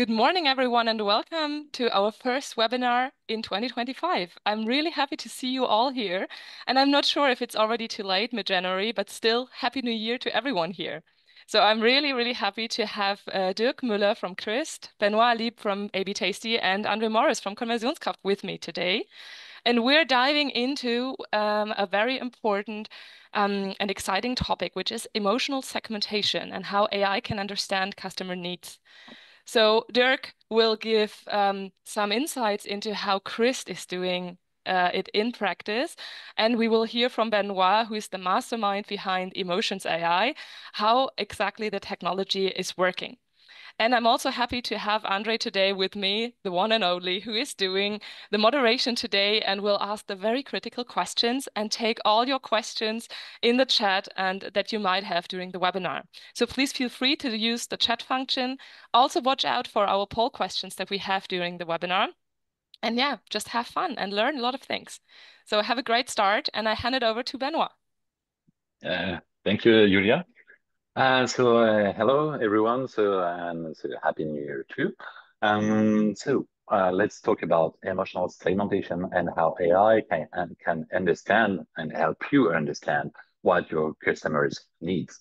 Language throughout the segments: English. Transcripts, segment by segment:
Good morning, everyone, and welcome to our first webinar in 2025. I'm really happy to see you all here, and I'm not sure if it's already too late, mid-January, but still, Happy New Year to everyone here. So I'm really happy to have Dirk Müller from Christ, Benoit Lieb from AB Tasty, and Andre Morris from konversionsKRAFT with me today. And we're diving into a very important and exciting topic, which is emotional segmentation and how AI can understand customer needs. So Dirk will give some insights into how Christ is doing it in practice. And we will hear from Benoit, who is the mastermind behind Emotions AI, how exactly the technology is working. And I'm also happy to have Andre today with me, the one and only, who is doing the moderation today and will ask the very critical questions and take all your questions in the chat and that you might have during the webinar. So please feel free to use the chat function. Also watch out for our poll questions that we have during the webinar. And yeah, just have fun and learn a lot of things. So have a great start, and I hand it over to Benoit. Thank you, Julia. Hello everyone. So happy New Year too. Let's talk about emotional segmentation and how AI can understand and help you understand what your customers needs.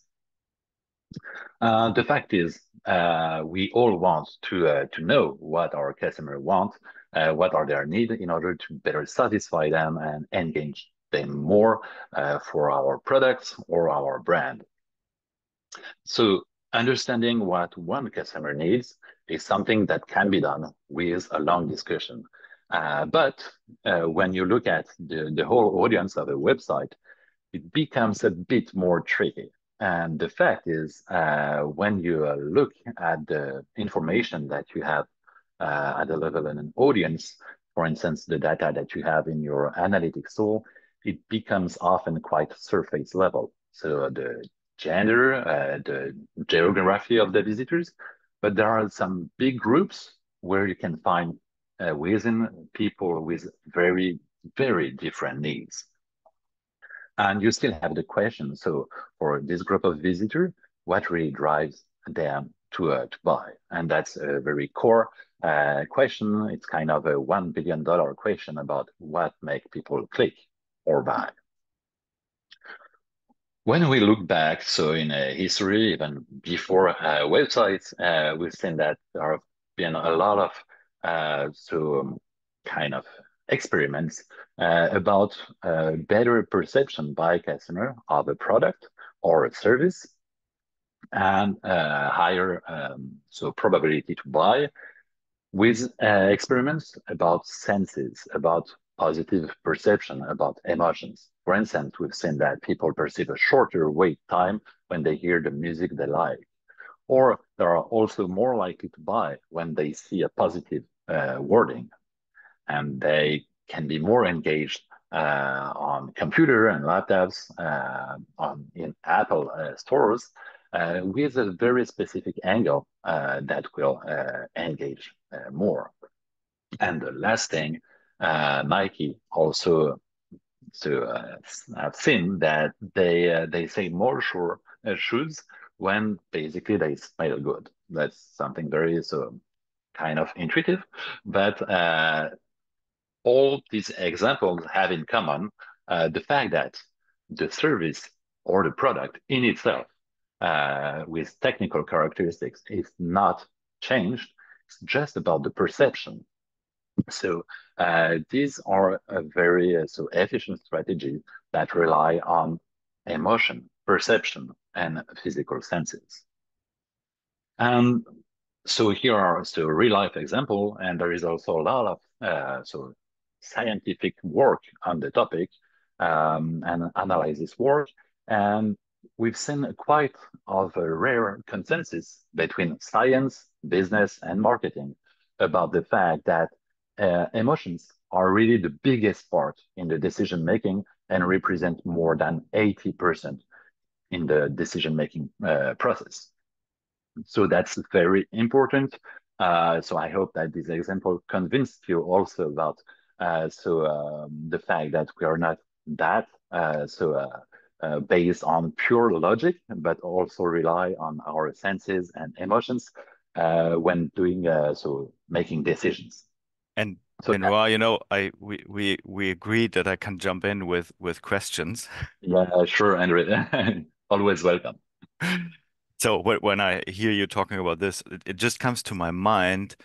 The fact is, we all want to know what our customer want, what are their needs in order to better satisfy them and engage them more for our products or our brand. So understanding what one customer needs is something that can be done with a long discussion. But when you look at the whole audience of a website, it becomes a bit more tricky. And the fact is, when you look at the information that you have at the level of an audience, for instance, the data that you have in your analytics tool, it becomes often quite surface level. So the gender, the geography of the visitors, but there are some big groups where you can find within people with very different needs. And you still have the question, so for this group of visitors, what really drives them to buy? And that's a very core question. It's kind of a $1 billion question about what makes people click or buy. When we look back, so in history, even before websites, we've seen that there have been a lot of kind of experiments about better perception by customer of a product or a service and higher probability to buy with experiments about senses, about positive perception, about emotions. For instance, we've seen that people perceive a shorter wait time when they hear the music they like, or they are also more likely to buy when they see a positive wording, and they can be more engaged on computer and laptops, in Apple stores, with a very specific angle that will engage more. And the last thing, Nike also have seen that they say more shoes when basically they smell good. That's something very kind of intuitive, but all these examples have in common the fact that the service or the product in itself with technical characteristics is not changed. It's just about the perception. So these are a very efficient strategy that rely on emotion, perception, and physical senses. And so here are real life example, and there is also a lot of scientific work on the topic and analysis work. And we've seen quite of a rare consensus between science, business, and marketing about the fact that emotions are really the biggest part in the decision making and represent more than 80% in the decision making process. So that's very important. So I hope that this example convinced you also about the fact that we are not that based on pure logic, but also rely on our senses and emotions when doing so making decisions. And So Benoit, you know, we agreed that I can jump in with questions. yeah, sure, Andre, always welcome. So when I hear you talking about this, it just comes to my mind.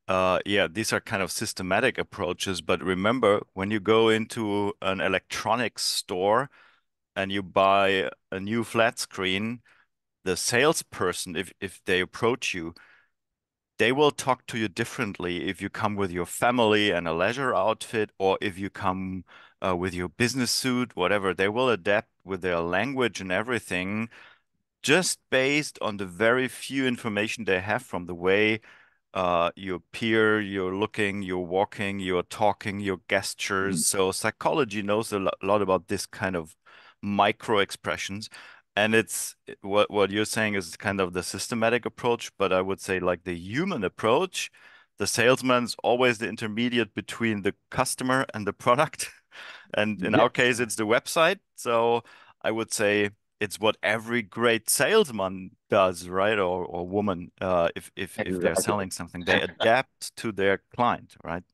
Yeah, these are kind of systematic approaches, but remember when you go into an electronics store and you buy a new flat screen, the salesperson, if they approach you, they will talk to you differently if you come with your family and a leisure outfit, or if you come with your business suit, whatever. They will adapt with their language and everything just based on the very few information they have from the way you appear, you're looking, you're walking, you're talking, your gestures. Mhm. So psychology knows a lot about this kind of micro expressions. And it's what you're saying is kind of the systematic approach, but I would say like the human approach, the salesman's always the intermediate between the customer and the product. And in our Yes, case, it's the website. So I would say it's what every great salesman does, right? Or woman, if they're exactly. selling something, they adapt to their client, right?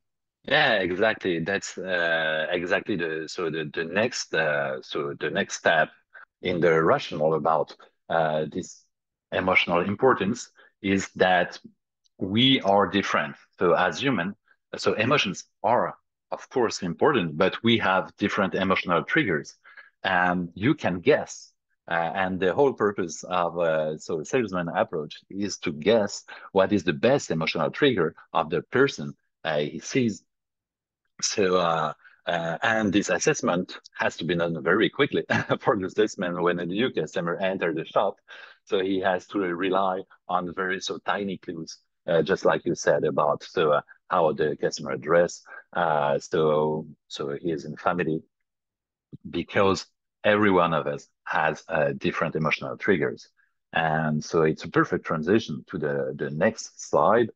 Yeah, exactly. That's exactly the next the next step in the rationale about this emotional importance is that we are different. So as human, so emotions are of course important, but we have different emotional triggers, and you can guess. And the whole purpose of salesman approach is to guess what is the best emotional trigger of the person he sees. So, and this assessment has to be done very quickly for the salesman when a new customer enters the shop. So he has to rely on very tiny clues, just like you said about how the customer dress. So he is in family because every one of us has different emotional triggers. And so it's a perfect transition to the next slide,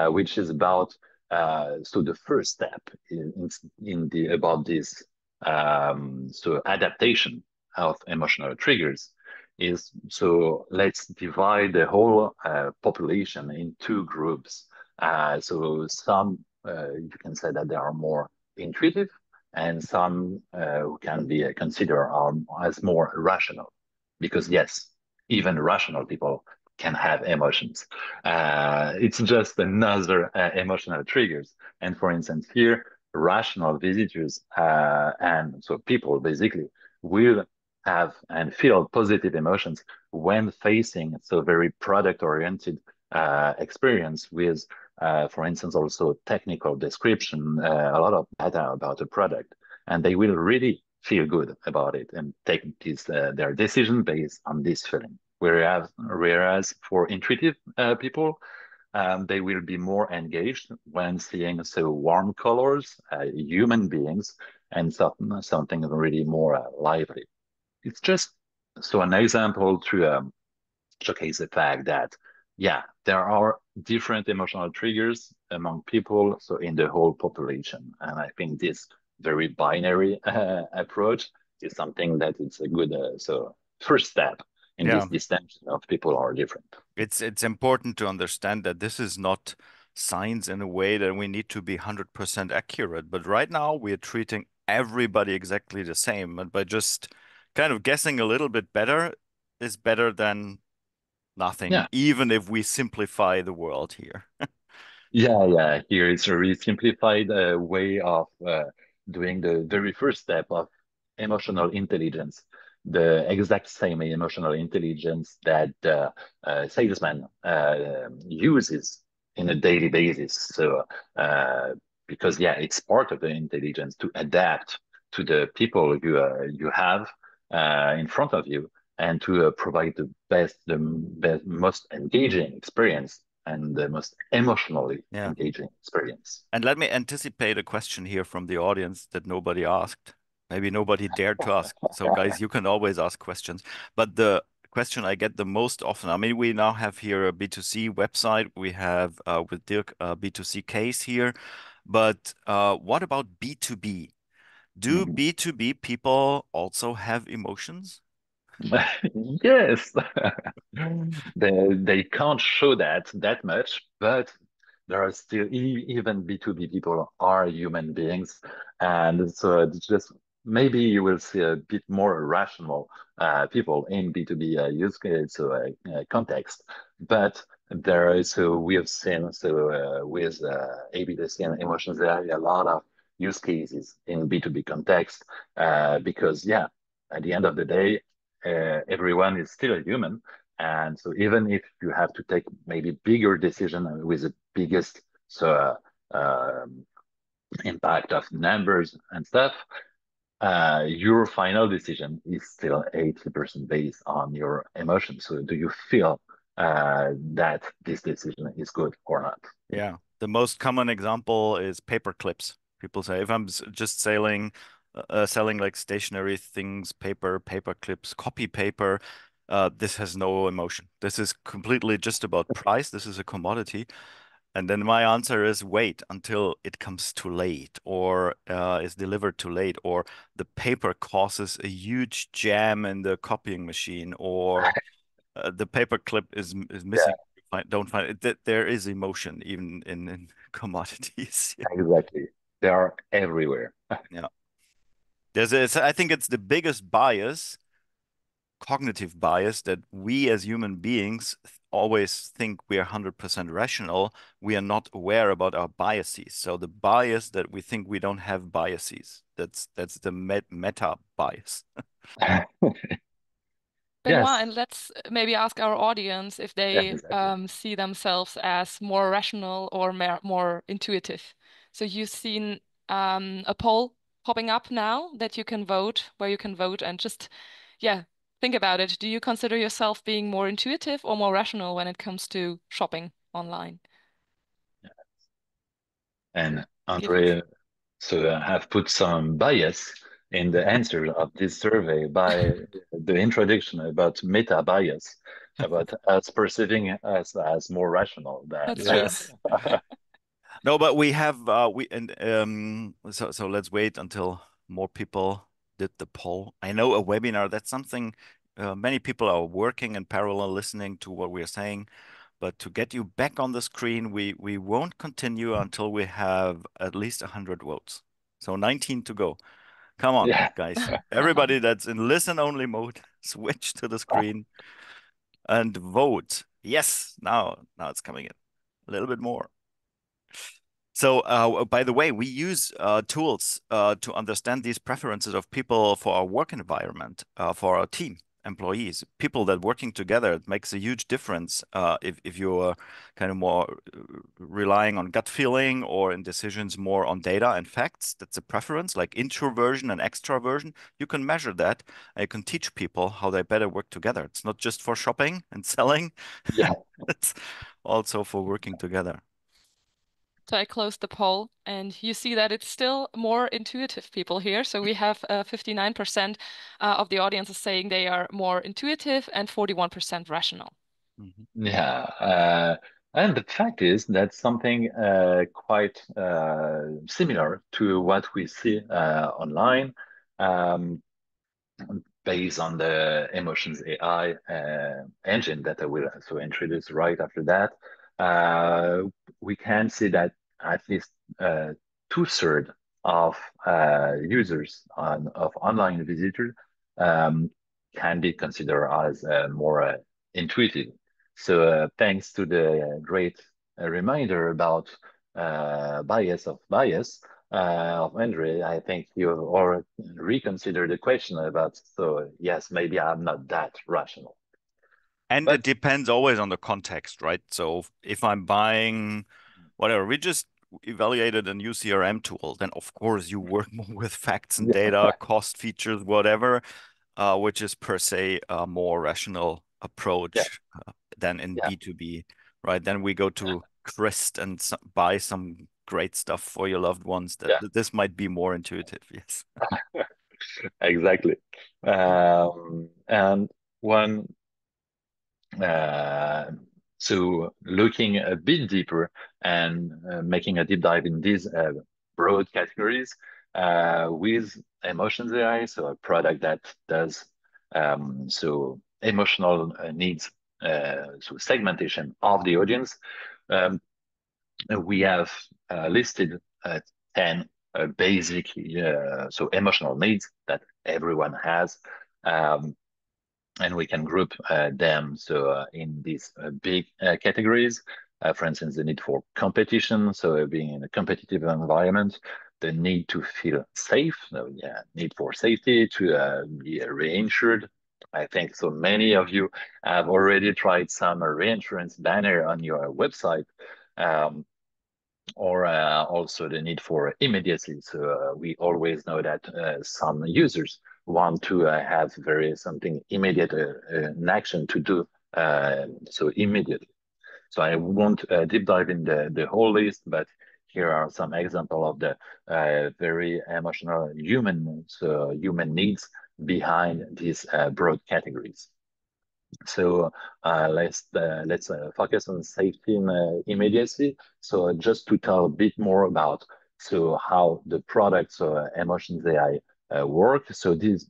which is about the first step in the about this adaptation of emotional triggers is let's divide the whole population in two groups. So some you can say that they are more intuitive and some who can be considered as more rational. Because yes, even rational people can have emotions. It's just another emotional triggers. And for instance, here, rational visitors and so people basically will have and feel positive emotions when facing very product oriented experience with for instance, also technical description, a lot of data about a product, and they will really feel good about it and take their decision based on this feeling. Whereas for intuitive people, they will be more engaged when seeing warm colors, human beings, and something really more lively. It's just an example to showcase the fact that, yeah, there are different emotional triggers among people, so in the whole population. And I think this very binary approach is something that it's a good first step in Yeah, this distinction of people are different. it's important to understand that this is not science in a way that we need to be 100% accurate. But right now, we're treating everybody exactly the same. And by just kind of guessing a little bit better is better than nothing, Yeah. even if we simplify the world here. Yeah. Here it's a really simplified way of doing the very first step of emotional intelligence, the exact same emotional intelligence that salesman uses in a daily basis. So, because yeah, it's part of the intelligence to adapt to the people you have in front of you and to provide the most engaging experience and the most emotionally Yeah. engaging experience. And let me anticipate a question here from the audience that nobody asked. Maybe nobody dared to ask. So, guys, you can always ask questions. But the question I get the most often, I mean, we now have here a B2C website. We have with Dirk a B2C case here. But what about B2B? Do Mhm. B2B people also have emotions? Yes, they can't show that much, but there are still even B2B people are human beings, and so it's just maybe you will see a bit more rational people in B2B use case so context, but there is we have seen with A/B testing and emotions there are a lot of use cases in B2B context because yeah, at the end of the day everyone is still a human. And so even if you have to take maybe bigger decision with the biggest so impact of numbers and stuff, your final decision is still 80% based on your emotions. So do you feel that this decision is good or not? Yeah. The most common example is paper clips. People say if I'm just selling like stationary things, paper clips, copy paper, this has no emotion. This is completely just about price. This is a commodity. And then my answer is wait until it comes too late or is delivered too late or the paper causes a huge jam in the copying machine or the paper clip is Yeah, missing. Don't find it. There is emotion even in commodities. Yeah. exactly. They are everywhere. Yeah. I think it's the biggest bias, cognitive bias, that we as human beings always think we are 100% rational. We are not aware about our biases. So the bias that we think we don't have biases, that's the meta bias. Benoit, Yes. and let's maybe ask our audience if Yeah, they exactly. see themselves as more rational or more intuitive. So you've seen a poll popping up now that you can vote, where you can vote, and just, yeah, think about it. Do you consider yourself being more intuitive or more rational when it comes to shopping online? And Give us. Andre, so have put some bias in the answer of this survey by the introduction about meta bias, about us perceiving us as more rational than. That's true. Yes. No, but we have we and so let's wait until more people did the poll. I know a webinar, that's something many people are working in parallel listening to what we're saying, but to get you back on the screen, we won't continue until we have at least 100 votes. So 19 to go. Come on, Yeah, guys. Everybody that's in listen only mode, switch to the screen and vote. Yes, now it's coming in. A little bit more. So, by the way, we use tools to understand these preferences of people for our work environment, for our team, employees, people that working together. It makes a huge difference if you're kind of more relying on gut feeling or in decisions more on data and facts. That's a preference, like introversion and extraversion. You can measure that. And you can teach people how they better work together. It's not just for shopping and selling. yeah, It's also for working together. So I closed the poll, and you see that it's still more intuitive people here. So we have 59% of the audience is saying they are more intuitive and 41% rational. Mhm. yeah. And the fact is that's something quite similar to what we see online. Um, Based on the emotions AI engine that I will also introduce right after that, uh, we can see that at least two-thirds of users of online visitors um, can be considered as more intuitive. So thanks to the great reminder about bias of bias, of Andre, I think you or reconsider the question about, so yes, maybe I'm not that rational. And it But depends always on the context, right? So if I'm buying whatever, we just evaluated a new CRM tool, then of course you work more with facts and yeah, data, cost features, whatever, which is per se a more rational yeah, approach than in yeah, B2B, right? Then we go to Christ and buy some great stuff for your loved ones. yeah, This might be more intuitive, yes. exactly. And one, uh, so looking a bit deeper and making a deep dive in these broad categories with emotions AI, so a product that does so emotional needs, so segmentation of the audience. Um, we have listed 10 basic so emotional needs that everyone has. Um, and we can group them in these big categories. For instance, the need for competition, so being in a competitive environment, the need to feel safe, so yeah, need for safety, to be reinsured. I think so many of you have already tried some reinsurance banner on your website. Um, or also the need for immediacy. So we always know that some users want to have very something immediate, an action to do, so immediately. So I won't deep dive in the whole list, but here are some examples of the very emotional human needs behind these broad categories. So let's focus on safety and immediacy. So just to tell a bit more about how the products emotions AI work. So these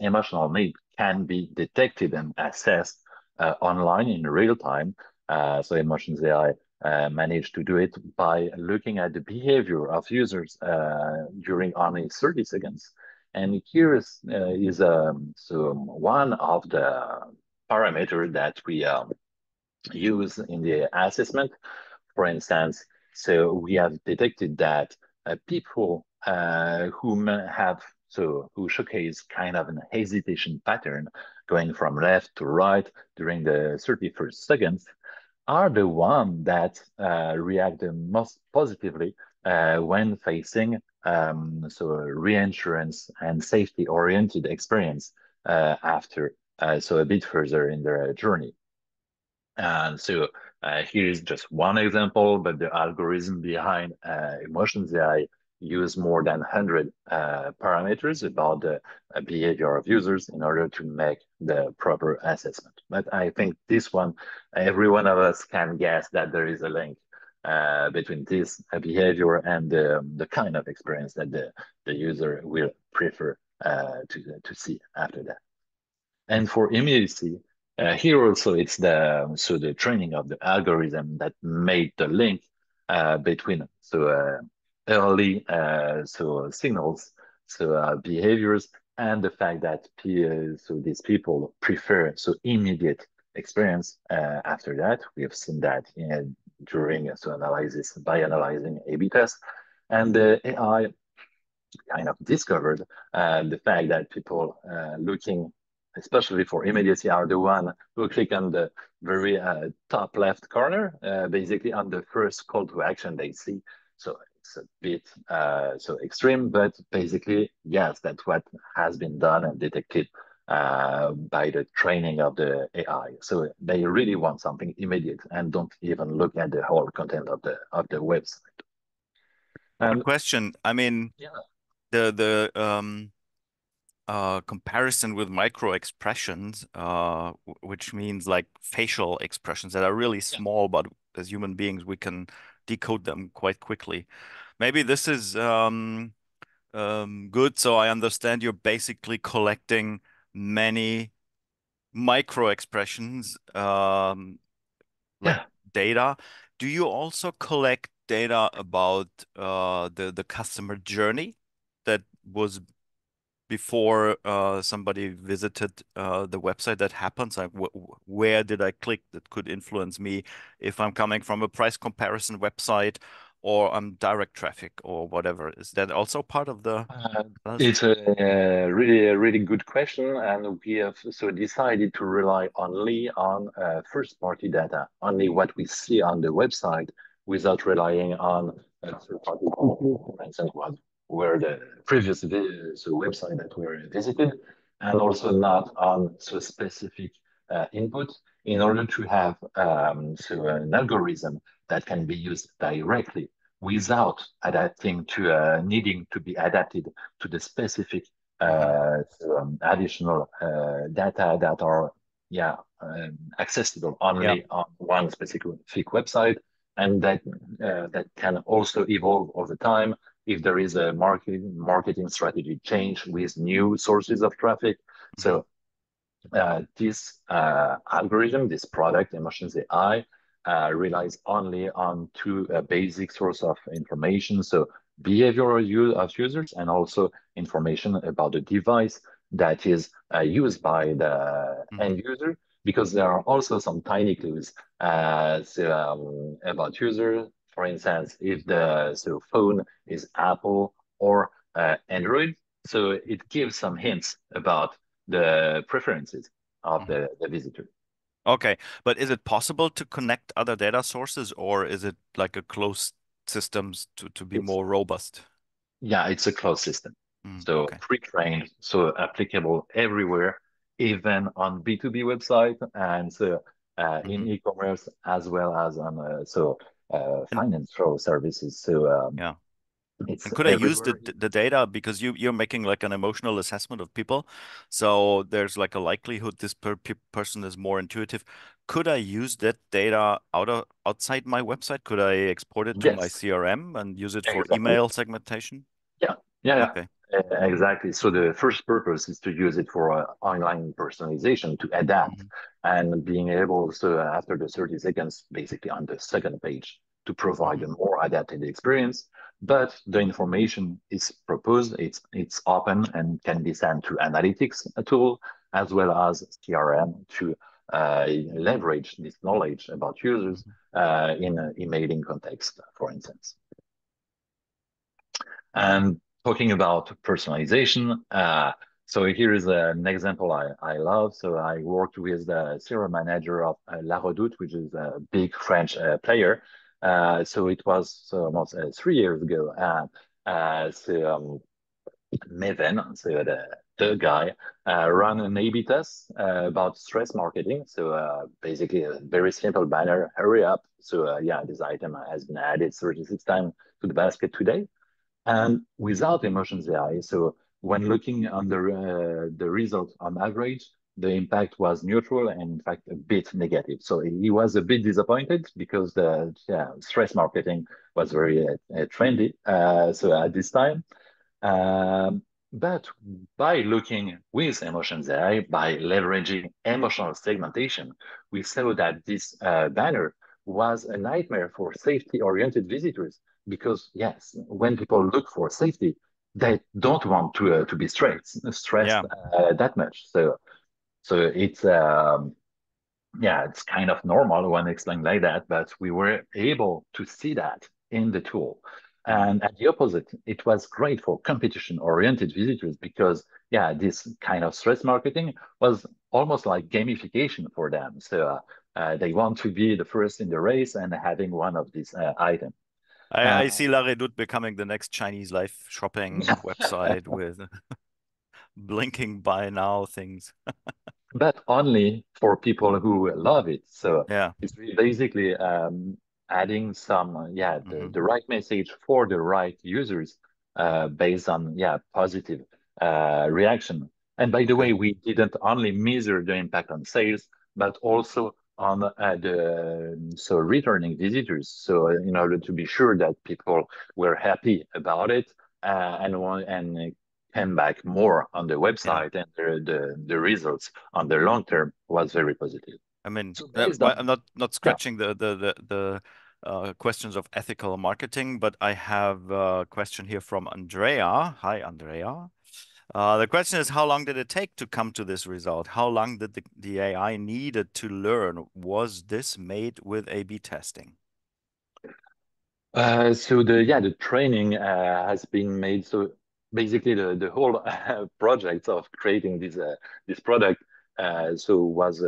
emotional needs can be detected and assessed online in real time. So emotions AI manage to do it by looking at the behavior of users during only 30 seconds. And here is one of the parameter that we use in the assessment. For instance, so we have detected that people who showcase kind of an hesitation pattern going from left to right during the 31st seconds are the one that react the most positively when facing a reinsurance and safety oriented experience after a bit further in their journey. And so here is just one example, but the algorithm behind emotions AI use more than 100 parameters about the behavior of users in order to make the proper assessment. But I think this one, every one of us can guess that there is a link between this behavior and the kind of experience that the user will prefer to see after that. And for immediacy, here also it's the training of the algorithm that made the link between early signals, behaviors, and the fact that these people prefer immediate experience after that. We have seen that during analysis by analyzing A/B tests, and the AI kind of discovered the fact that people looking, especially for immediacy, are the one who click on the very top left corner, basically on the first call to action they see. So it's a bit extreme, but basically, yes, that's what has been done and detected by the training of the AI. So they really want something immediate and don't even look at the whole content of the website. Quick And question. I mean, yeah, the comparison with micro expressions, which means like facial expressions that are really yeah. small, but as human beings, we can decode them quite quickly. Maybe this is good. So I understand you're basically collecting many micro expressions, like Yeah. data. Do you also collect data about the customer journey that was before somebody visited the website that happens? Like where did I click that could influence me if I'm coming from a price comparison website or I'm direct traffic or whatever? Is that also part of the Uh, analysis? it's a really good question, and we have decided to rely only on first-party data, only what we see on the website, without relying on third-party cookies, for instance, what were the previous website that were visited, and also not on specific input in order to have an algorithm that can be used directly without adapting to needing to be adapted to the specific Mhm. additional data that are accessible Yeah. only on one specific website, and that can also evolve over time if there is a marketing strategy change with new sources of traffic. Mhm. So this algorithm, this product, Emotions AI, relies only on two basic source of information. So behavioral use of users and also information about the device that is used by the end user, because there are also some tiny clues about user. For instance, if the phone is Apple or Android, so it gives some hints about the preferences of the visitor. Okay, but is it possible to connect other data sources, or is it like a closed systems to be It's more robust? Yeah, it's a closed system. So Okay. pre-trained, so applicable everywhere, even on B2B website and so in e-commerce as well as on And financial services. So yeah. it's And could I use everywhere. the data because you're making like an emotional assessment of people, so there's like a likelihood this person is more intuitive. Could I use that data outside my website? Could I export it to my Yes, CRM and use it for exactly. email segmentation? Yeah, yeah, Okay. exactly. So the first purpose is to use it for online personalization to adapt Hmm. and being able, so after the 30 seconds, basically on the second page, to provide a Hmm. more adapted experience. But the information is proposed, it's open and can be sent to analytics tool as well as CRM to leverage this knowledge about users in an emailing context, for instance. And talking about personalization, so here is an example I love. So I worked with the CRM manager of La Redoute, which is a big French player. So it was almost 3 years ago. And Maven, so the guy, ran an A/B test about stress marketing. So basically a very simple banner, hurry up. So yeah, this item has been added 36 times to the basket today. And without emotions AI, so when looking on the result on average, the impact was neutral and in fact a bit negative. So he was a bit disappointed because the stress marketing was very trendy. So at this time, um, but by looking with Emotions AI, by leveraging emotional segmentation, we saw that this banner was a nightmare for safety-oriented visitors because, yes, when people look for safety, they don't want to be stressed Yeah. that much. So it's kind of normal when explained like that, but we were able to see that in the tool. Mhm. And at the opposite, it was great for competition-oriented visitors because, yeah, this kind of stress marketing was almost like gamification for them. So they want to be the first in the race and having one of these items. I Uh, see La Redoute becoming the next Chinese live shopping website with blinking buy now things. but only for people who love it. So Yeah. it's really basically adding some, Hmm. the right message for the right users based on, positive reaction. And by the Okay. way, we didn't only measure the impact on sales, but also on the returning visitors. So in order to be sure that people were happy about it and came back more on the Yeah. website and the results on the long term was very positive. I mean, So based I'm on, not yeah, scratching the questions of ethical marketing, but I have a question here from Andrea. Hi, Andrea. The question is, how long did it take to come to this result? How long did the AI needed to learn? Was this made with A/B testing? so the training has been made. So basically the whole project of creating this product was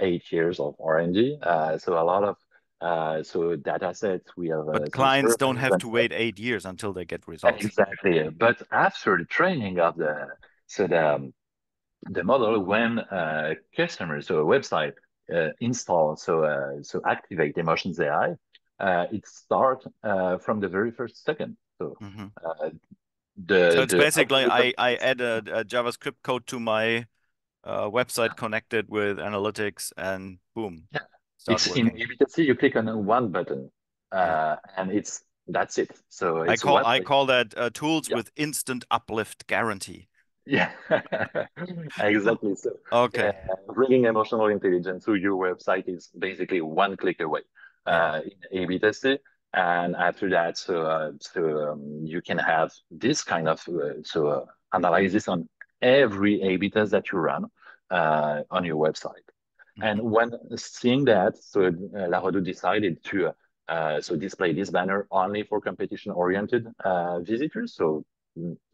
8 years of R&D. So a lot of data sets. We have But some clients don't surveys have and to stuff. wait 8 years until they get results. Exactly. But after the training of so the model, when customers or a website install, activate Emotions AI, it starts from the very first second. So Hmm. uh, So the it's the basically algorithm I is add a JavaScript code to my website connected with analytics and boom, yeah, start it's in working. ABC. You click on one button, Yeah. and that's it. So it's one I place. call that tools Yeah, with instant uplift guarantee. Yeah, exactly. So, Okay. bringing emotional intelligence to your website is basically one click away Yeah. in A/B testing, and after that, you can have this kind of analysis on every A/B test that you run on your website. And Mhm. when seeing that, La Redoute decided to display this banner only for competition-oriented visitors. So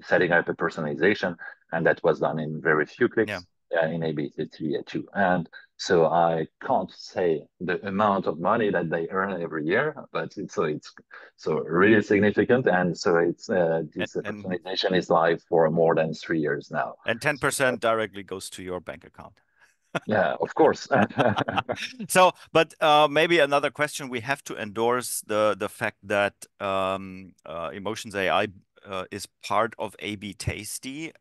setting up a personalization, and that was done in very few Yeah. clicks in AB3 2. And so I can't say the amount of money that they earn every year, but it's so really significant. And so it's And this and personalization is live for more than 3 years now. and So 10% directly goes to your bank account. yeah, of course. So, but maybe another question, we have to endorse the fact that Emotions AI is part of AB Tasty,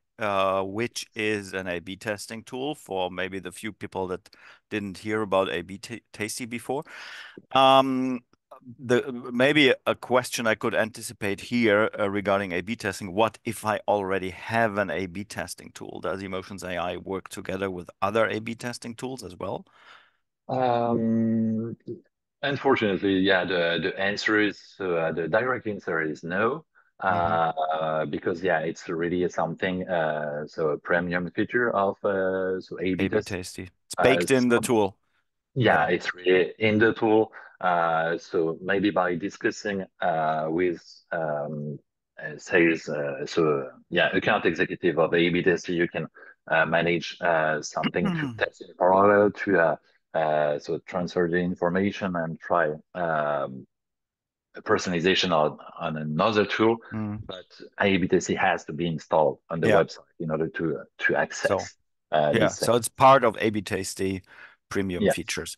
which is an A/B testing tool for maybe the few people that didn't hear about A/B Tasty before. Um, the maybe a question I could anticipate here regarding A/B testing. What if I already have an A/B testing tool? Does Emotions AI work together with other A/B testing tools as well? Um, Unfortunately, yeah, the answer is the direct answer is no, Hmm. because yeah, it's really something a premium feature of A/B A/B testing. Tasty. It's baked in the So tool. yeah, Yeah. it's really in the tool. So maybe by discussing with sales, yeah, account executive of A/B test, you can manage something to test in parallel to transfer the information and try personalization on another tool. Mm. But A/B testing has to be installed on the Yeah. website in order to So access yeah. these So things. it's part of A/B Tasty premium Yes. features.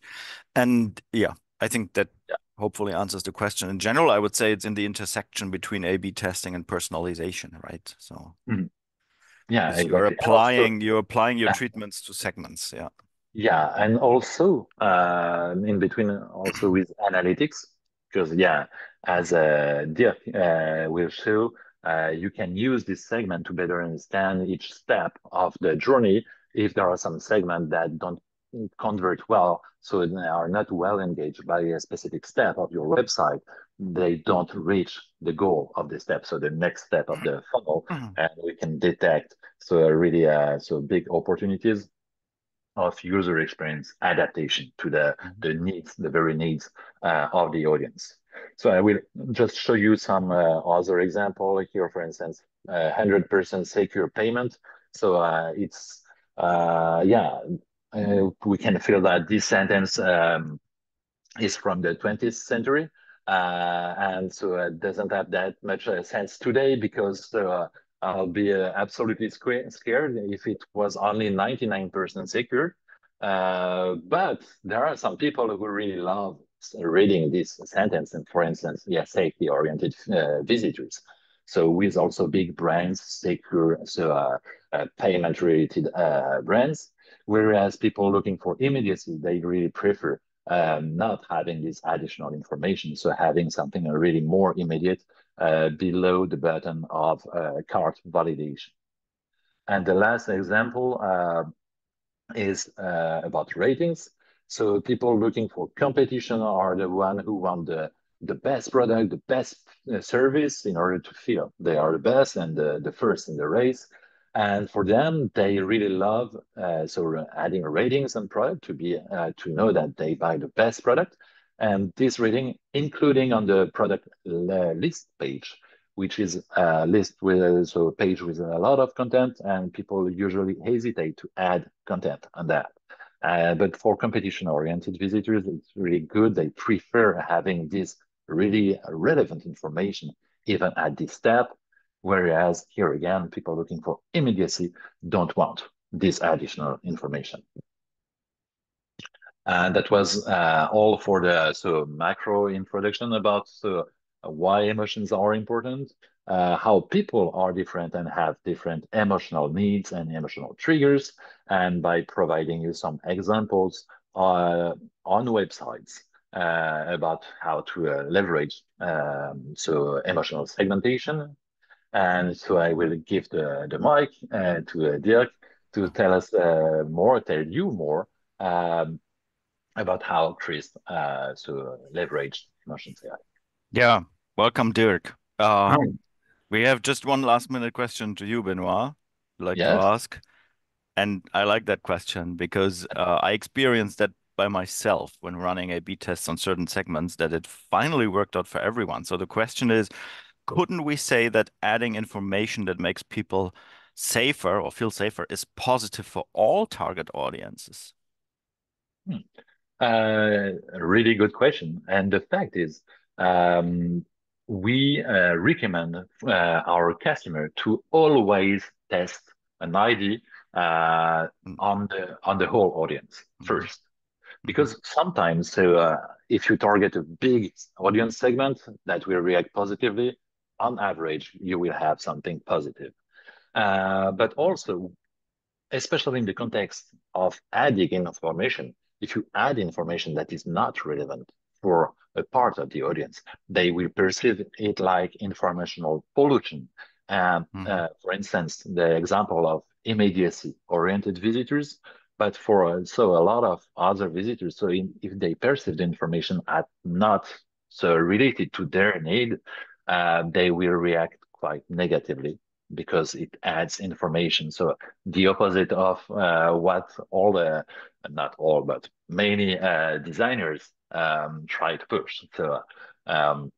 And yeah, I think that Yeah. hopefully answers the question. In general, I would say it's in the intersection between A/B testing and personalization, right? So Mhm. Yeah, because you're exactly. And also, applying your treatments to segments. Yeah. yeah, and also in between, also with analytics, because yeah, as Dirk will show, you can use this segment to better understand each step of the journey. If there are some segments that don't convert well, so they are not well engaged by a specific step of your website, they don't reach the goal of the step, so the next step of the funnel, and we can detect really big opportunities of user experience adaptation to the needs, the very needs of the audience. So I will just show you some other example here, for instance, 100% secure payment. So we can feel that this sentence is from the 20th century. And so it doesn't have that much sense today because I'll be absolutely scared if it was only 99% secure. But there are some people who really love reading this sentence, and for instance, yeah, safety-oriented visitors. So with also big brands, secure, payment-related brands, whereas people looking for immediacy, they really prefer not having this additional information. So having something really more immediate below the button of cart validation. And the last example is about ratings. So people looking for competition are the one who want the best product, the best service in order to feel they are the best and the first in the race. And for them, they really love adding ratings on product to be to know that they buy the best product. And this rating, including on the product list page, which is a list with a page with a lot of content, and people usually hesitate to add content on that. But for competition-oriented visitors, it's really good. They prefer having this really relevant information even at this step. Whereas here again, people looking for immediacy don't want this additional information. And that was all for the macro introduction about why emotions are important, how people are different and have different emotional needs and emotional triggers, and by providing you some examples on websites about how to leverage emotional segmentation. And so I will give the mic to Dirk to tell us tell you more about how Chris leverage emotions AI. Yeah, welcome, Dirk. Hi. We have just one last minute question to you, Benoit. I'd like to Yes. ask. And I like that question because I experienced that by myself when running A/B tests on certain segments that it finally worked out for everyone. So the question is, couldn't we say that adding information that makes people safer or feel safer is positive for all target audiences? A really good question. And the fact is, we recommend our customer to always test an ID Mm. on the whole audience Mhm. first. Mhm. Because sometimes, if you target a big audience segment that will react positively, on average, you will have something positive. But also, especially in the context of adding information, if you add information that is not relevant for a part of the audience, they will perceive it like informational pollution. And Mhm. for instance, the example of immediacy-oriented visitors, but for also a lot of other visitors, if they perceive the information as not so related to their need, they will react quite negatively because it adds information. So the opposite of what all the, not all, but many designers try to push. Um,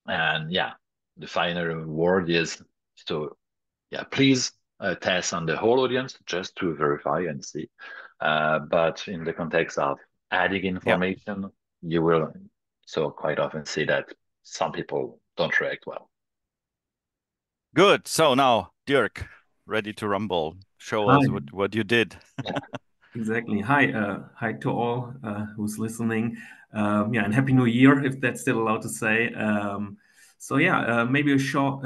and yeah, the final word is so, yeah, please test on the whole audience just to verify and see. But in the context of adding Yeah, information, you will so quite often see that some people don't react well. good. So now, Dirk, ready to rumble. Show Hi. us what you did. Exactly. Hi to all who's listening. Yeah, and Happy New Year, if that's still allowed to say. So yeah, maybe a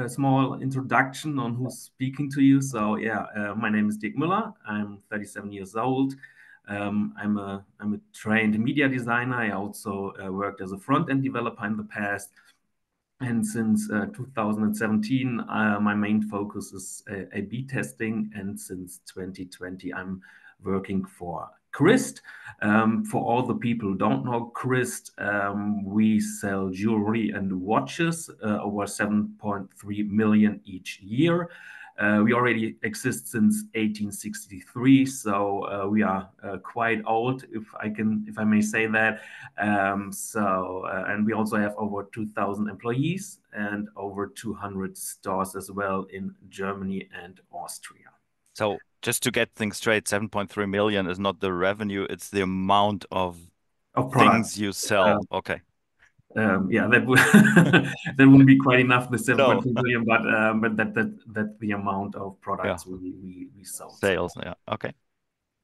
small introduction on who's speaking to you. So yeah, my name is Dick Müller. I'm 37 years old. I'm a trained media designer. I also worked as a front-end developer in the past. And since 2017, my main focus is A/B testing. And since 2020, I'm working for Christ. For all the people who don't know Christ, we sell jewelry and watches over 7.3 million each year. We already exist since 1863, so we are quite old, if I may say that. And we also have over 2,000 employees and over 200 stores as well in Germany and Austria. So just to get things straight, 7.3 million is not the revenue, it's the amount of Of products. things you sell. Okay. Yeah, that would that wouldn't be quite enough, the No. 7.3 billion, but that's the amount of Yeah. products we sold. So Sales. Yeah. Okay.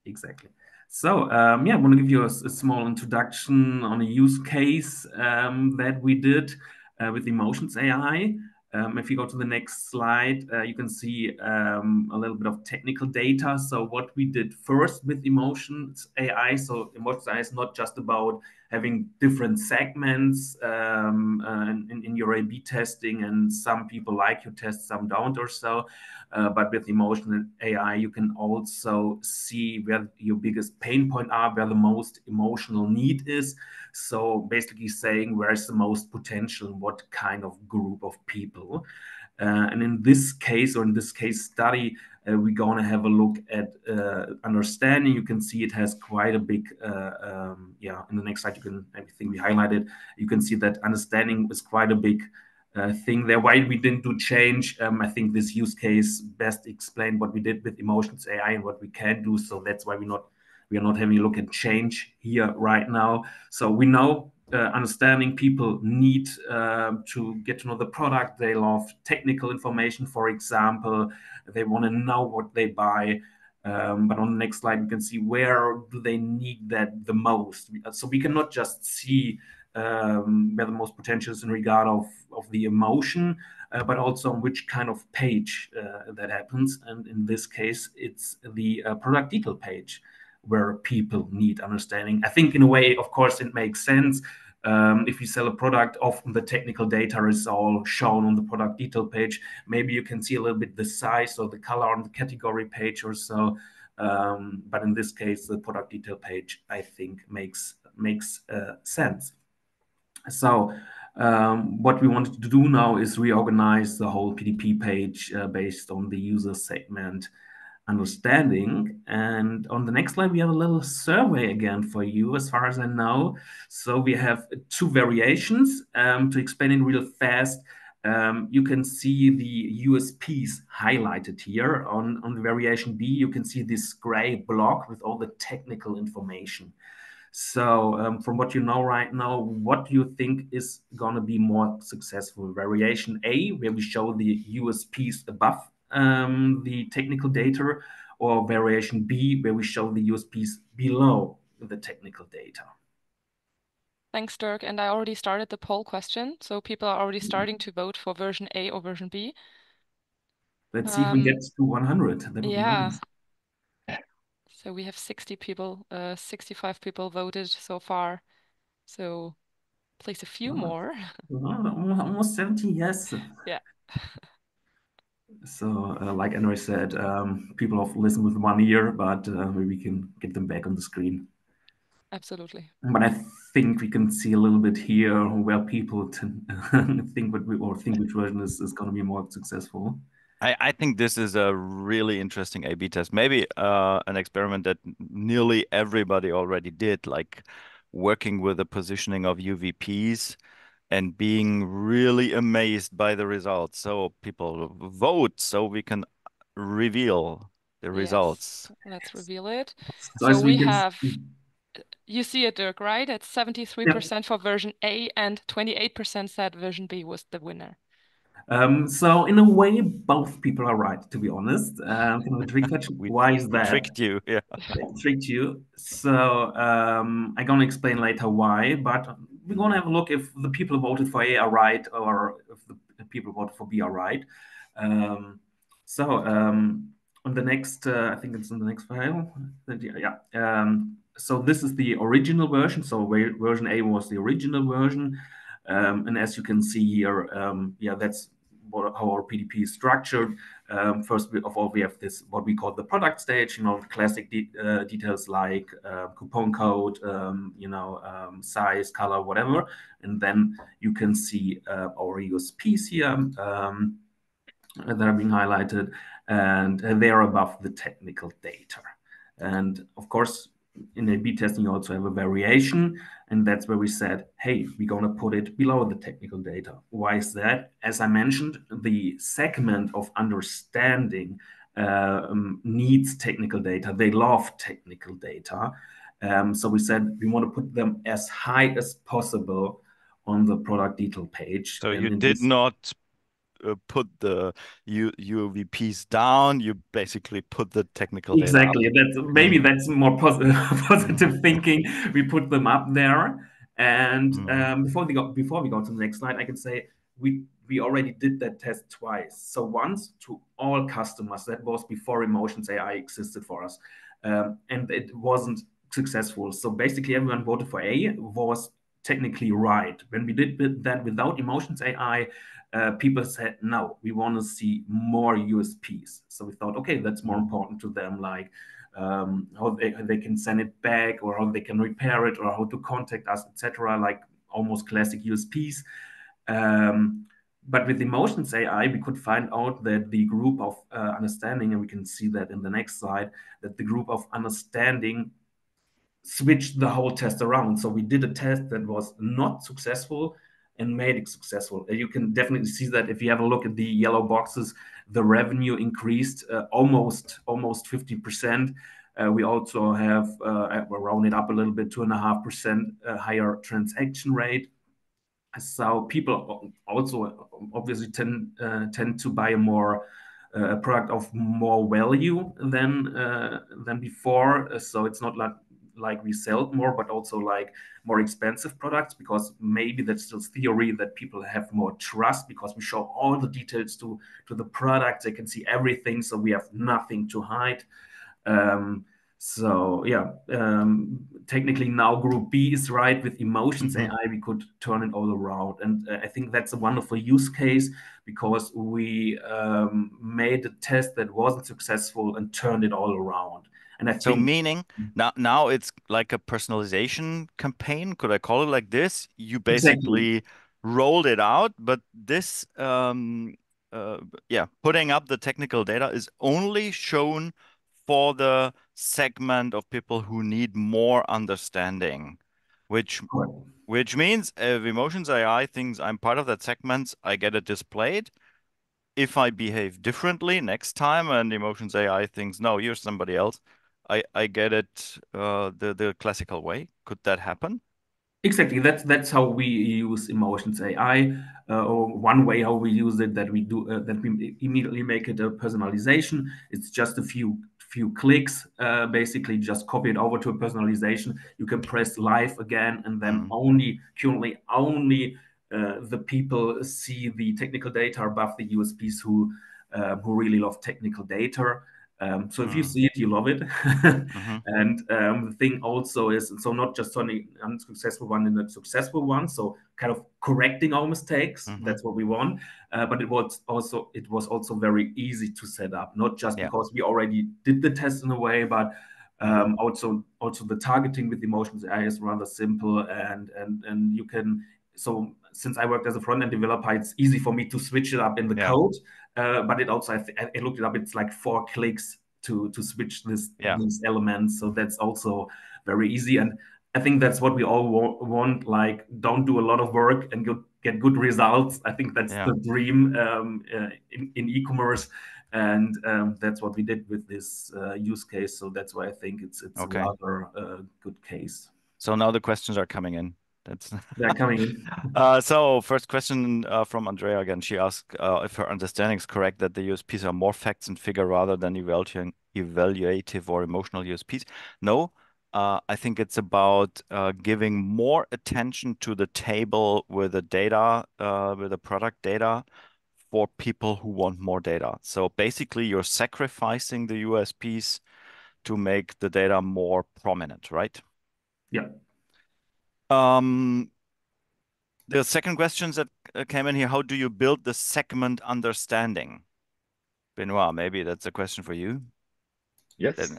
exactly. So yeah, I want to give you a small introduction on a use case that we did with Emotions AI. If you go to the next slide, you can see a little bit of technical data. So what we did first with Emotions AI. So Emotions AI is not just about having different segments in your A/B testing, and some people like your test, some don't, or so. But with emotional AI, you can also see where your biggest pain point are, where the most emotional need is. So basically saying where is the most potential and what kind of group of people. And in this case, or in this case study, we're going to have a look at understanding. You can see it has quite a big, yeah, in the next slide, I think we highlighted, you can see that understanding is quite a big thing there. Why we didn't do change, I think this use case best explained what we did with Emotions AI and what we can do. So that's why we are not having a look at change here right now. So we know understanding people need to get to know the product. They love technical information, for example. They want to know what they buy. But on the next slide, you can see where do they need that the most. So we cannot just see where the most potential is in regard of the emotion, but also on which kind of page that happens. And in this case, it's the product detail page where people need understanding. I think in a way, of course, it makes sense. If you sell a product, often the technical data is all shown on the product detail page. Maybe you can see a little bit the size or the color on the category page or so. But in this case, the product detail page, I think, makes sense. So what we wanted to do now is reorganize the whole PDP page based on the user segment understanding. And on the next slide, we have a little survey again for you, as far as I know. So we have two variations. To explain it real fast, you can see the USPs highlighted here. On the variation B, you can see this gray block with all the technical information. So from what you know right now, what do you think is going to be more successful? Variation A, where we show the USPs above the technical data, or variation B, where we show the USPs below the technical data? Thanks, Dirk. And I already started the poll question, so people are already starting to vote for version A or version B. Let's see if we get to 100. That would be Yeah. nice. So we have 60 people, 65 people voted so far. So place a few more. Almost 70, yes. Yeah. So, like Henry said, people have listened with one ear, but maybe we can get them back on the screen. Absolutely. But I think we can see a little bit here where people think which version is going to be more successful. I think this is a really interesting A/B test. Maybe an experiment that nearly everybody already did, like working with the positioning of UVPs and being really amazed by the results. So people vote so we can reveal the results. Yes, let's reveal it. So So as we we can have, see, you see it, Dirk, right? It's 73% for version A and 28% said version B was the winner. So in a way, both people are right, to be honest. Kind of a trick question. Why is We that? tricked you, yeah. Tricked you. So I'm gonna explain later why, but we're gonna have a look if the people who voted for A are right or if the people who voted for B are right. So on the next, I think it's in the next file. Yeah. So this is the original version. So version A was the original version. And as you can see here, yeah, that's how our PDP is structured. First of all, we have this, what we call the product stage, classic details like coupon code, size, color, whatever. And then you can see our USPs here that are being highlighted, and they are above the technical data. And of course, in A/B testing, you also have a variation, and that's where we said, hey, we're going to put it below the technical data. Why is that? As I mentioned, the segment of understanding needs technical data. They love technical data. So we said we want to put them as high as possible on the product detail page. So and you did not put the UVPs down, you basically put the technical data up. Exactly. That's more positive thinking. We put them up there, and before we go to the next slide, I can say we already did that test twice. So once to all customers, that was before Emotions AI existed for us, and it wasn't successful. So basically, everyone voted for A was technically right. When we did that without Emotions AI, people said, no, we want to see more USPs. So we thought, okay, that's more important to them, like how they can send it back, or how they can repair it, or how to contact us, etc., like almost classic USPs. But with Emotions AI, we could find out that the group of understanding, and we can see that in the next slide, that the group of understanding switched the whole test around. So we did a test that was not successful and made it successful. You can definitely see that if you have a look at the yellow boxes, the revenue increased almost 50%. We also have rounded up a little bit, 2.5% higher transaction rate. So people also obviously tend to buy a product of more value than before. So it's not like we sell more, but also like more expensive products, because maybe that's still theory that people have more trust because we show all the details to the product. They can see everything, so we have nothing to hide. So yeah, technically now group B is right. With emotions Mhm. AI, we could turn it all around. And I think that's a wonderful use case because we made a test that wasn't successful and turned it all around. And I So think meaning now it's like a personalization campaign. Could I call it like this? You exactly basically rolled it out, but this yeah, putting up the technical data is only shown for the segment of people who need more understanding, which correct. which means if emotions AI thinks I'm part of that segment, I get it displayed. If I behave differently next time and emotions AI thinks, no, you're somebody else, I get it the classical way. Could that happen? Exactly. That's how we use emotions AI. Or one way how we use it that we do that we immediately make it a personalization. It's just a few clicks. Basically, just copy it over to a personalization. You can press live again, and then Mm, only currently only the people see the technical data above the USPs who really love technical data. So if you mm, see it, you love it. mm-hmm, And the thing also is, so not just turning unsuccessful one into a successful one, so kind of correcting our mistakes. mm-hmm. That's what we want. But it was also very easy to set up, not just Yeah. because we already did the test in a way, but Mm-hmm. also the targeting with emotions AI is rather simple, and you can. So since I worked as a front end developer, it's easy for me to switch it up in the Yeah. code. But it also, I looked it up. It's like 4 clicks to switch Yeah. these elements. So that's also very easy. And I think that's what we all want. Like, don't do a lot of work and get good results. I think that's Yeah. the dream in e-commerce, and that's what we did with this use case. So that's why I think it's a Okay. rather good case. So now the questions are coming in. That's They're coming in. so first question from Andrea again. She asked if her understanding is correct that the USPs are more facts and figure rather than evaluative or emotional USPs. No, I think it's about giving more attention to the table with the data, with the product data for people who want more data. So basically, you're sacrificing the USPs to make the data more prominent, right? Yeah. Um, the second questions that came in here, how do you build the segment understanding? Benoit, maybe that's a question for you. Yes. Then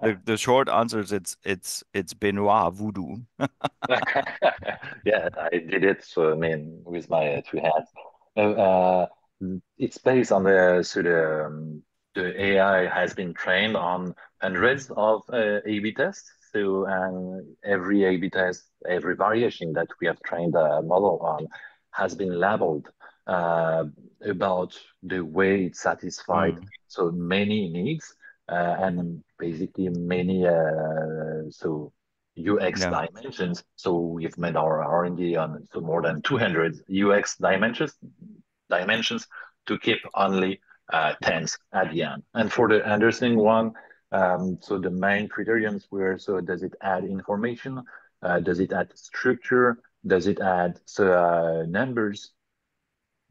the short answer is it's Benoit voodoo. Yeah, I did it. So I mean, with my 2 hands. Uh, it's based on the AI has been trained on hundreds of A/B tests. So every A/B test, every variation that we have trained a model on, has been labeled uh, about the way it satisfied Mm, so many needs and basically many UX yeah. dimensions. So we've made our R&D on so more than 200 UX dimensions to keep only tens at the end. And for the understanding one, so the main criterions were, so does it add information? Does it add structure? Does it add numbers?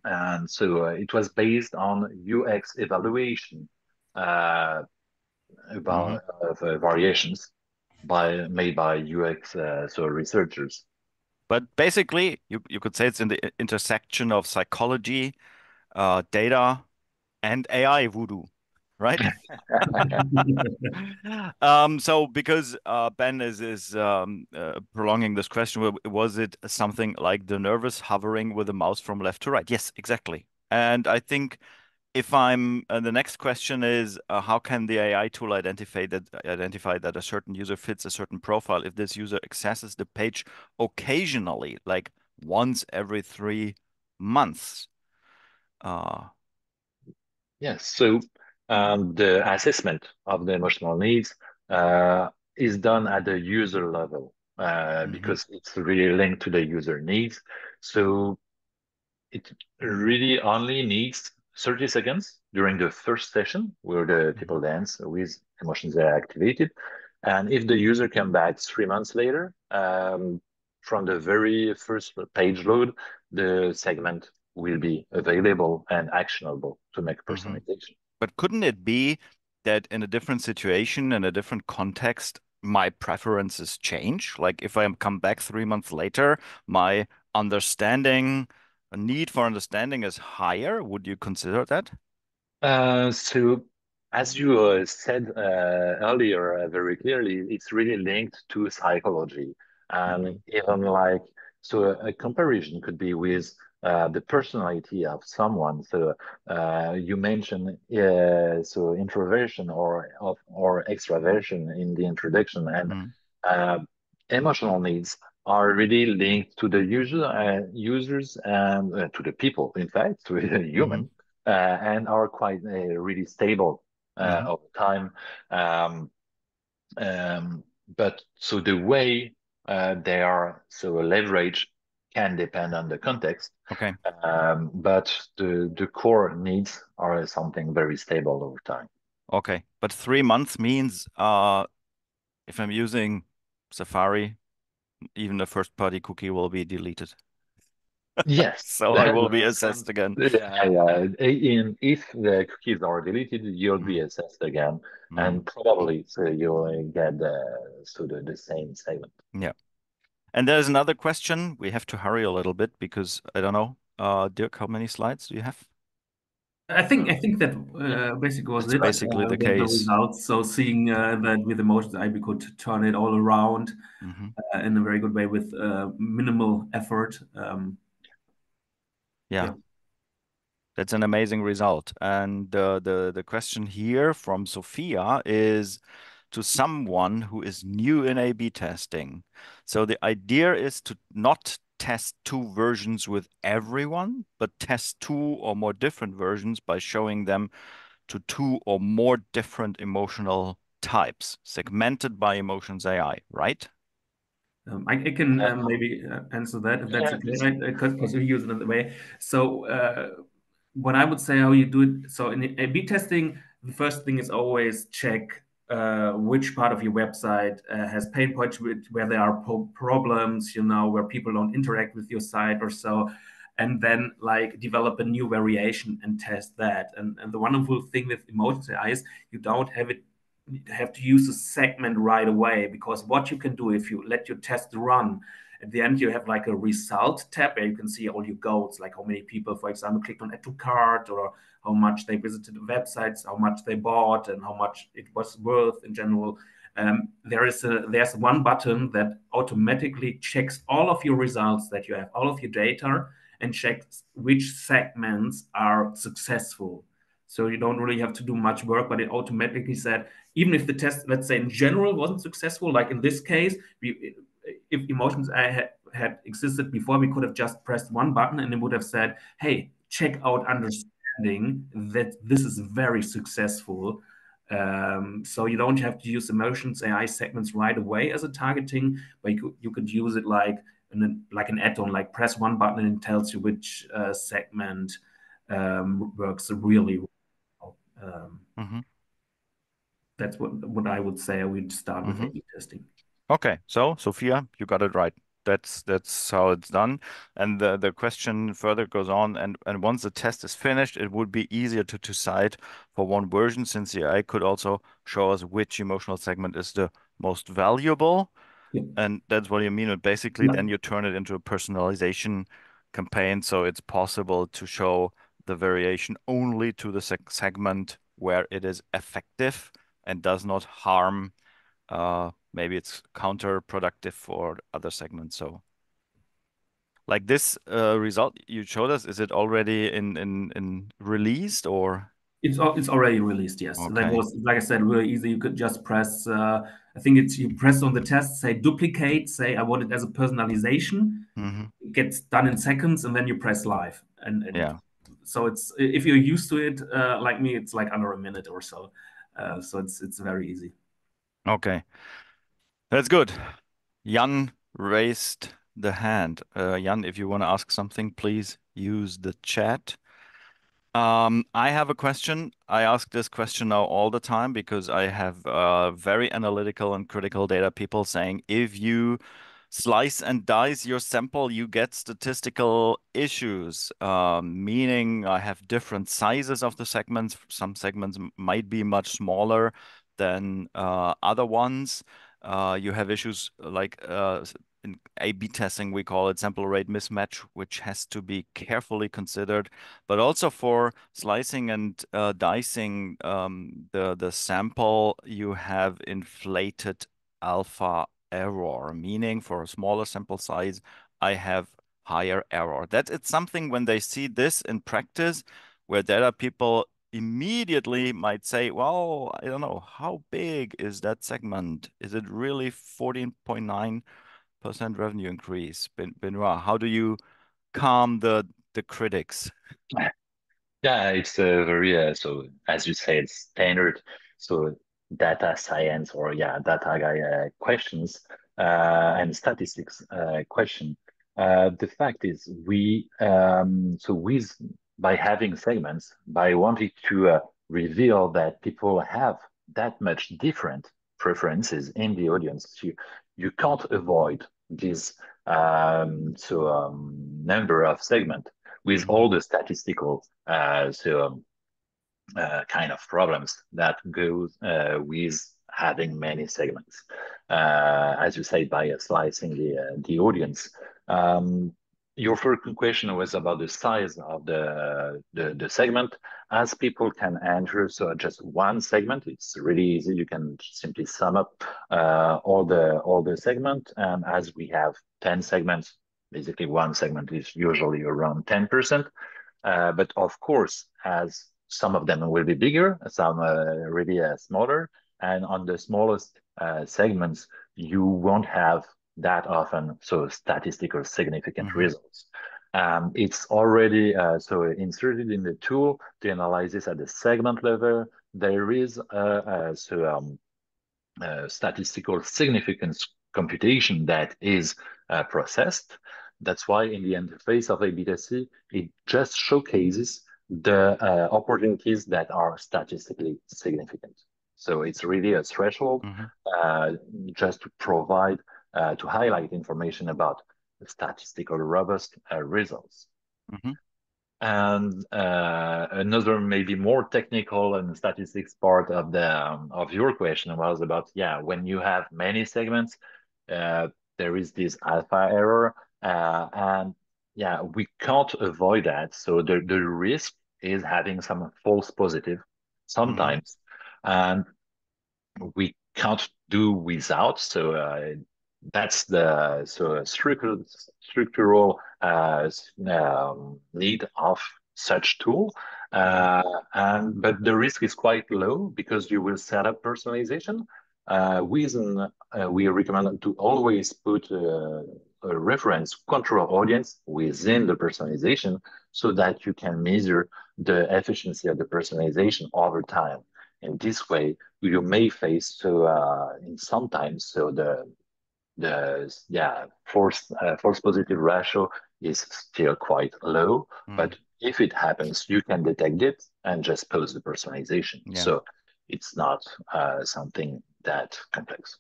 And so it was based on UX evaluation uh, Hmm. about variations made by UX researchers. But basically, you could say it's in the intersection of psychology, data, and AI voodoo, right? So because Ben is prolonging this question, was it something like the nervous hovering with a mouse from left to right? Yes, exactly. And I think if I'm the next question is how can the AI tool identify that a certain user fits a certain profile if this user accesses the page occasionally, like once every 3 months? Uh, Yes, so the assessment of the emotional needs is done at the user level mhm, because it's really linked to the user needs. So it really only needs 30 seconds during the first session where the mhm, people dance with emotions that are activated. And if the user come back 3 months later, from the very first page load, the segment will be available and actionable to make mhm. personalization. But couldn't it be that in a different situation, in a different context, my preferences change? Like if I come back 3 months later, my understanding, a need for understanding is higher. Would you consider that? So, as you said earlier, very clearly, it's really linked to psychology, and Mhm. even like so, a comparison could be with the personality of someone. So, you mentioned so introversion or extraversion in the introduction, and Mm. uh, emotional needs are really linked to the users and to the people, in fact, to the Hmm. human and are quite really stable Hmm. over time. Um, um, but so the way they are so leveraged can depend on the context. Okay. But the core needs are something very stable over time. Okay. But 3 months means if I'm using Safari, even the first party cookie will be deleted. Yes, So I will be that's assessed again. yeah, yeah. If the cookies are deleted, you'll be Mm. assessed again, Mm. and probably so you'll get the same segment. Yeah. And there's another question. We have to hurry a little bit because I don't know. Dirk, how many slides do you have? I think that Yeah, basically was That's it. basically the The case. results. So seeing that with emotions, I we could turn it all around Hmm. in a very good way with minimal effort. Yeah, Yeah. that's an amazing result. And the question here from Sophia is to someone who is new in A/B testing. So the idea is to not test two versions with everyone, but test two or more different versions by showing them to two or more different emotional types, segmented by emotions AI, right? I can uh, maybe answer that if that's yeah, okay, please. right? Because we use it another way. So, what I would say how you do it. So, in A/B testing, the first thing is always check which part of your website has pain points, where there are problems, where people don't interact with your site or so. And then, like, develop a new variation and test that. And the wonderful thing with emotions AI is you don't have to use a segment right away, because what you can do if you let your test run, at the end you have like a result tab where you can see all your goals, like how many people, for example, clicked on add to cart, or how much they visited the websites, how much they bought, and how much it was worth in general. There's one button that automatically checks all of your results, that you have all of your data, and checks which segments are successful. So you don't really have to do much work, but it automatically said, even if the test, let's say in general, wasn't successful, like in this case, if emotions I had existed before, we could have just pressed one button and it would have said, hey, check out understanding that this is very successful. So you don't have to use emotions AI segments right away as a targeting, but you could use it like an add-on, like press one button and it tells you which segment works really well. Hmm. That's what I would say. I would start with Hmm. A/B testing. Okay, so Sophia, you got it right. That's how it's done. And the question further goes on, and once the test is finished, it would be easier to decide for one version, since the AI could also show us which emotional segment is the most valuable. Yeah. And that's what you mean. But basically, Yeah. then you turn it into a personalization campaign, so it's possible to show the variation only to the segment where it is effective and does not harm. Maybe it's counterproductive for other segments. So, like this result you showed us, is it already in released or? It's already released. Yes, that Okay. was, like I said, really easy. You could just press. I think it's you press on the test, say duplicate, say I want it as a personalization. Hmm. It gets done in seconds, and then you press live. And Yeah. so it's, if you're used to it, like me, it's like under a minute or so. So it's very easy. Okay. That's good. Jan raised the hand. Jan, if you want to ask something, please use the chat. I have a question. I ask this question now all the time because I have very analytical and critical data people saying if you slice and dice your sample, you get statistical issues, meaning I have different sizes of the segments. Some segments might be much smaller than other ones. You have issues like in A/B testing, we call it sample rate mismatch, which has to be carefully considered. But also for slicing and dicing the sample, you have inflated alpha error, meaning for a smaller sample size, I have higher error. That it's something when they see this in practice, where data people immediately might say, well, I don't know, how big is that segment? Is it really 14.9% revenue increase? Benoit, how do you calm the critics? Yeah, it's a very so as you said, standard so data science or yeah, data guy questions and statistics question. The fact is we so with by having segments, by wanting to reveal that people have that much different preferences in the audience, you can't avoid this number of segment with Mhm. all the statistical kind of problems that goes with having many segments. As you say, by slicing the audience. Your first question was about the size of the segment. As people can enter, so just one segment, it's really easy. You can simply sum up all the segment, and as we have 10 segments, basically one segment is usually around 10%. But of course, as some of them will be bigger, some really smaller, and on the smallest segments, you won't have that often so statistical significant Mhm. results. It's already so inserted in the tool to analyze this at the segment level. There is statistical significance computation that is processed. That's why in the interface of A/B testing, it just showcases the opportunities that are statistically significant. So it's really a threshold Mhm. uh, just to provide, to highlight information about statistical robust results. Mhm. And another maybe more technical and statistics part of your question was about yeah when you have many segments, uh, there is this alpha error, and yeah we can't avoid that. So the risk is having some false positive Mhm. sometimes, and we can't do without. So that's the structural need of such tool. Mhm. And but the risk is quite low because you will set up personalization. We recommend to always put a reference control audience within the personalization so that you can measure the efficiency of the personalization over time. In this way, you may face so in sometimes so the yeah false positive ratio is still quite low, Mhm. but if it happens, you can detect it and just post the personalization. Yeah. So it's not something that complex.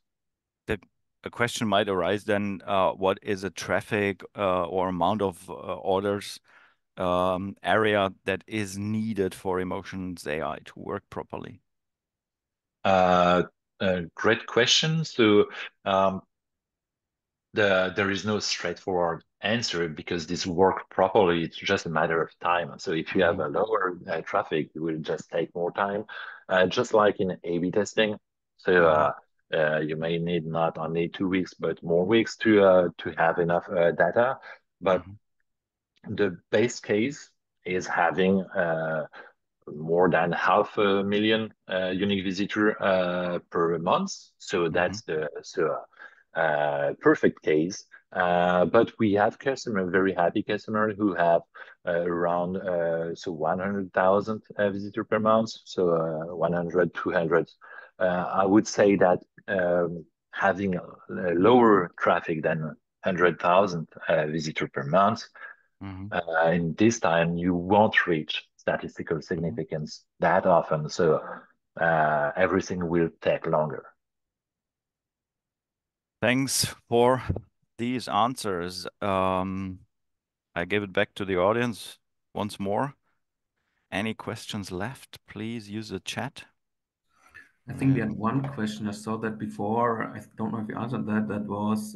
The A question might arise then, what is a traffic or amount of orders area that is needed for Emotions AI to work properly? Uh, Great question. So um, there is no straightforward answer because this work properly, it's just a matter of time. So if you have Mhm. a lower traffic, it will just take more time, just like in A/B testing. So Mhm. you may need not only 2 weeks, but more weeks to have enough data. But Mhm. the base case is having more than 500,000 unique visitor per month. So Mhm. that's the perfect case. But we have customer, very happy customer who have around 100,000 visitor per month. So 100, 200. I would say that having a lower traffic than 100,000 visitor per month Mhm. in this time, you won't reach statistical Mhm. significance that often. So everything will take longer. Thanks for these answers, I give it back to the audience once more. Any questions left? Please use the chat. I think we had one question. I saw that before. I don't know if you answered that. That was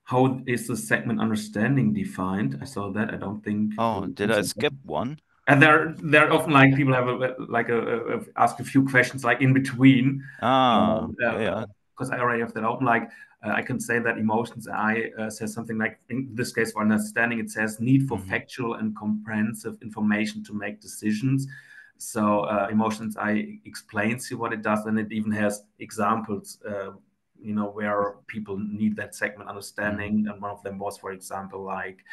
how is the segment understanding defined? I saw that. I don't think. Oh, did I skip one? And there often like people have ask a few questions like in between. Yeah. Because I already have that open. Like I can say that emotions AI says something like in this case for understanding it says need for factual and comprehensive information to make decisions. So emotions I explains you what it does, and it even has examples. Where people need that segment understanding, and one of them was, for example, like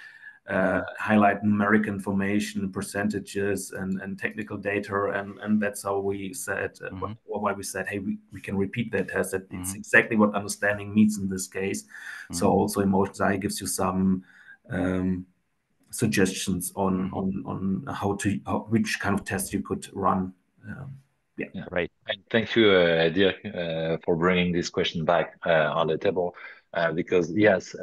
highlight numeric information, percentages, and technical data, and that's how we said, why we said, hey, we can repeat that test. That it's exactly what understanding means in this case. So also Emotions AI gives you some suggestions on which kind of test you could run. Yeah. Right. And thank you, Dirk, for bringing this question back on the table. Because yes,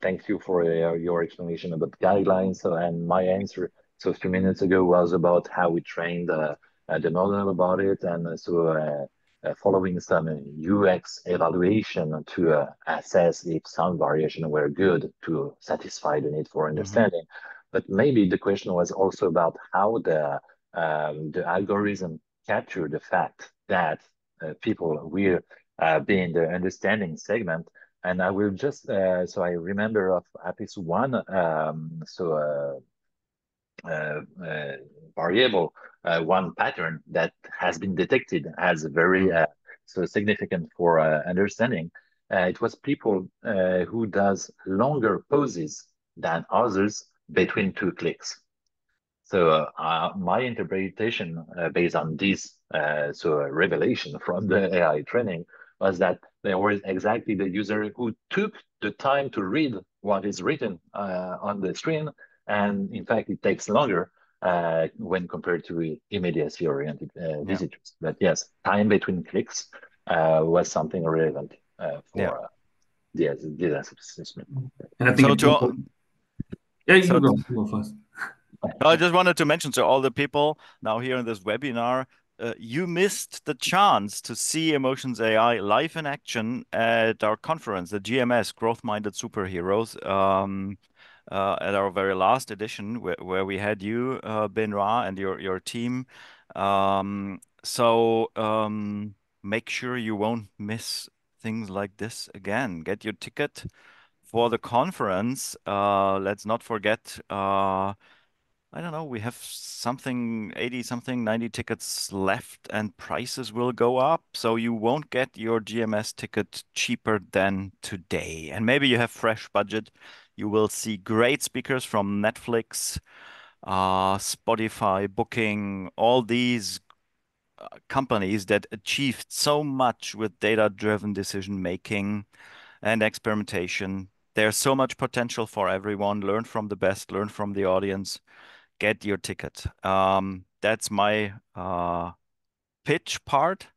thank you for your explanation about guidelines. So, and my answer, so a few minutes ago, was about how we trained the model about it, and following some UX evaluation to assess if some variation were good to satisfy the need for understanding. But maybe the question was also about how the algorithm capture the fact that people will be in the understanding segment. And I will just, so I remember of at least one, variable, one pattern that has been detected as very so significant for understanding. It was people who does longer pauses than others between two clicks. So my interpretation based on this revelation from the AI training was that there was exactly the user who took the time to read what is written on the screen, and in fact it takes longer when compared to immediacy-oriented visitors. But yes, time between clicks was something relevant for the assessment. And I think yeah, you go first. I just wanted to mention to all the people now here in this webinar, you missed the chance to see Emotions AI live in action at our conference, the GMS, Growth Minded Superheroes, at our very last edition, where we had you, Benoit, and your team. Make sure you won't miss things like this again. Get your ticket for the conference. Let's not forget. I don't know, we have something 80 something 90 tickets left and prices will go up, so you won't get your GMS ticket cheaper than today. And maybe you have fresh budget. You will see great speakers from Netflix, Spotify, Booking, all these companies that achieved so much with data-driven decision making and experimentation. There's so much potential for everyone. Learn from the best, learn from the audience, get your ticket. That's my pitch part.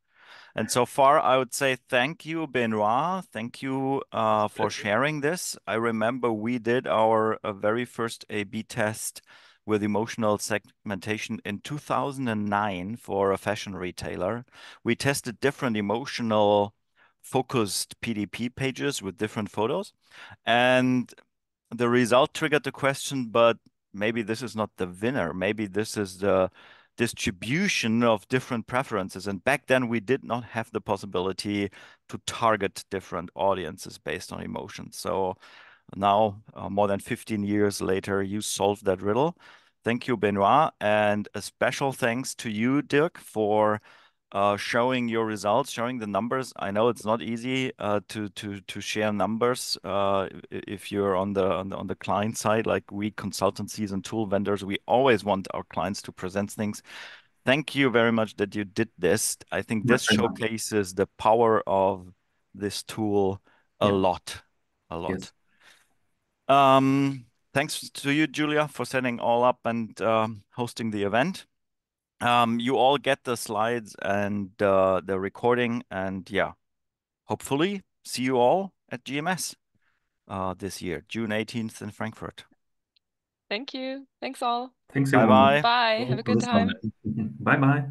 And so far, I would say thank you, Benoit. Thank you for sharing this. I remember we did our very first A/B test with emotional segmentation in 2009 for a fashion retailer. We tested different emotional focused PDP pages with different photos. And the result triggered the question, but maybe this is not the winner. Maybe this is the distribution of different preferences. And back then, we did not have the possibility to target different audiences based on emotions. So now, more than 15 years later, you solved that riddle. Thank you, Benoit. And a special thanks to you, Dirk, for showing your results, showing the numbers. I know it's not easy to share numbers if you're on the client side, like we consultancies and tool vendors. We always want our clients to present things. Thank you very much that you did this. I think this showcases the power of this tool a lot. Yes. Thanks to you, Julia, for setting all up and hosting the event. You all get the slides and the recording, and yeah, hopefully see you all at GMS this year, June 18th in Frankfurt. Thank you. Thanks all. Thanks, Bye everyone. bye. Bye. Thank Have you a for good this one. time. Bye bye.